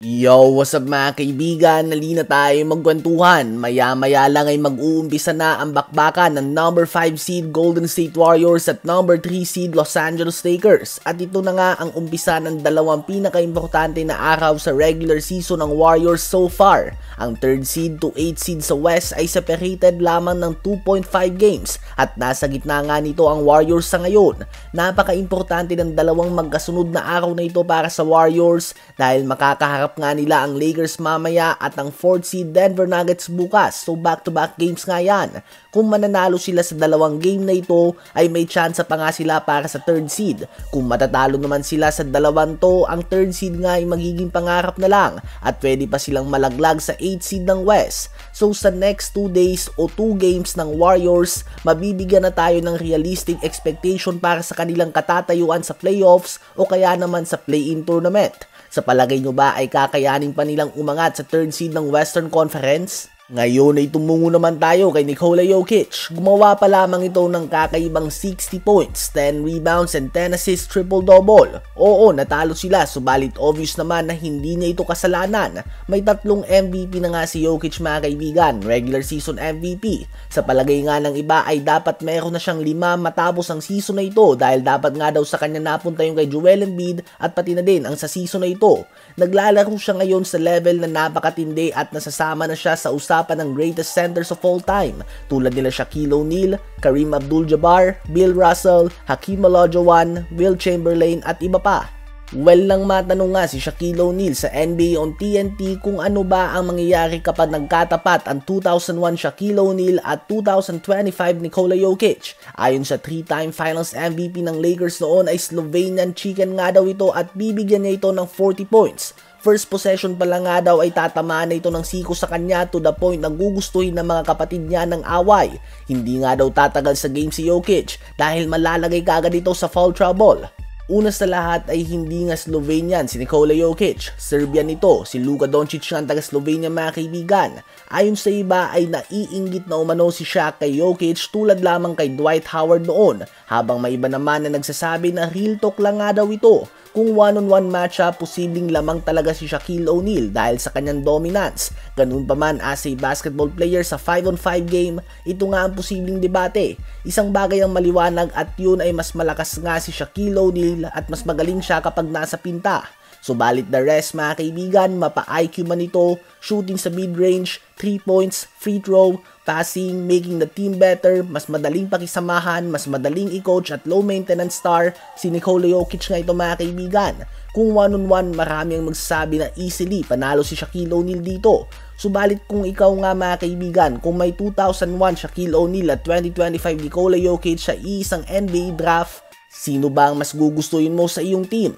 Yo, what's up mga kaibigan? Nalina tayo magkwentuhan. Maya-maya lang ay mag-uumpisa na ang bakbakan ng number 5 seed Golden State Warriors at number 3 seed Los Angeles Lakers. At ito na nga ang umpisa ng dalawang pinaka-importante na araw sa regular season ng Warriors so far. Ang 3rd seed to 8th seed sa West ay separated lamang ng 2.5 games at nasa gitna nga nito ang Warriors sa ngayon. Napaka-importante ng dalawang magkasunod na araw na ito para sa Warriors dahil makakaharap nga nila ang Lakers mamaya at ang 4th seed Denver Nuggets bukas. So back-to-back games nga yan. Kung mananalo sila sa dalawang game na ito ay may chance pa nga sila para sa 3rd seed. Kung matatalo naman sila sa dalawang to, ang 3rd seed nga ay magiging pangarap na lang at pwede pa silang malaglag sa 8th seed ng West. So sa next 2 days o 2 games ng Warriors, mabibigyan na tayo ng realistic expectation para sa kanilang katatayuan sa playoffs o kaya naman sa play-in tournament. Sa palagay nyo ba ay kakayanin pa nilang umangat sa 3rd seed ng Western Conference? Ngayon ay tumungo naman tayo kay Nikola Jokic. Gumawa pa lamang ito ng kakaibang 60 points, 10 rebounds and 10 assists triple-double. Oo, natalo sila, subalit obvious naman na hindi niya ito kasalanan. May 3 MVP na nga si Jokic mga kaibigan, regular season MVP. Sa palagay nga ng iba ay dapat meron na siyang 5 matapos ang season na ito dahil dapat nga daw sa kanya napunta yung kay Joel Embiid at pati na din ang sa season na ito. Naglalaro siya ngayon sa level na napakatindi at nasasama na siya sa usapan ng greatest centers of all time tulad nila Shaquille O'Neal, Kareem Abdul-Jabbar, Bill Russell, Hakeem Olajuwon, Wilt Chamberlain at iba pa. Well lang matanong nga si Shaquille O'Neal sa NBA on TNT kung ano ba ang mangyayari kapag nagkatapat ang 2001 Shaquille O'Neal at 2025 Nikola Jokic. Ayon sa 3-time Finals MVP ng Lakers noon ay Slovenian chicken nga daw ito at bibigyan niya ito ng 40 points. First possession pa lang nga daw ay tatamaan na ito ng siko sa kanya to the point na gugustuhin ng mga kapatid niya ng away. Hindi nga daw tatagal sa game si Jokic dahil malalagay kaagad ito sa foul trouble. Una sa lahat ay hindi nga Slovenian si Nikola Jokic, Serbian ito, si Luka Doncic nga ang taga Slovenia mga kaibigan. Ayon sa iba ay naiinggit na umano si Shaq kay Jokic tulad lamang kay Dwight Howard noon, habang may iba naman na nagsasabi na real talk lang nga daw ito. Kung one-on-one matchup, posibleng lamang talaga si Shaquille O'Neal dahil sa kanyang dominance. Ganun pa man as a basketball player sa 5-on-5 game, ito nga ang posibleng debate. Isang bagay ang maliwanag at yun ay mas malakas nga si Shaquille O'Neal at mas magaling siya kapag nasa pinta. Subalit the rest mga kaibigan, mapa-IQ man ito, shooting sa mid-range, 3 points, free throw, passing, making the team better, mas madaling pakisamahan, mas madaling i-coach at low-maintenance star, si Nikola Jokic nga ito mga kaibigan. Kung one-on-one, marami ang magsasabi na easily panalo si Shaquille O'Neal dito. Subalit kung ikaw nga mga kaibigan, kung may 2001 Shaquille O'Neal at 2025 Nikola Jokic sa isang NBA draft, sino ba ang mas gugustuhin mo sa iyong team?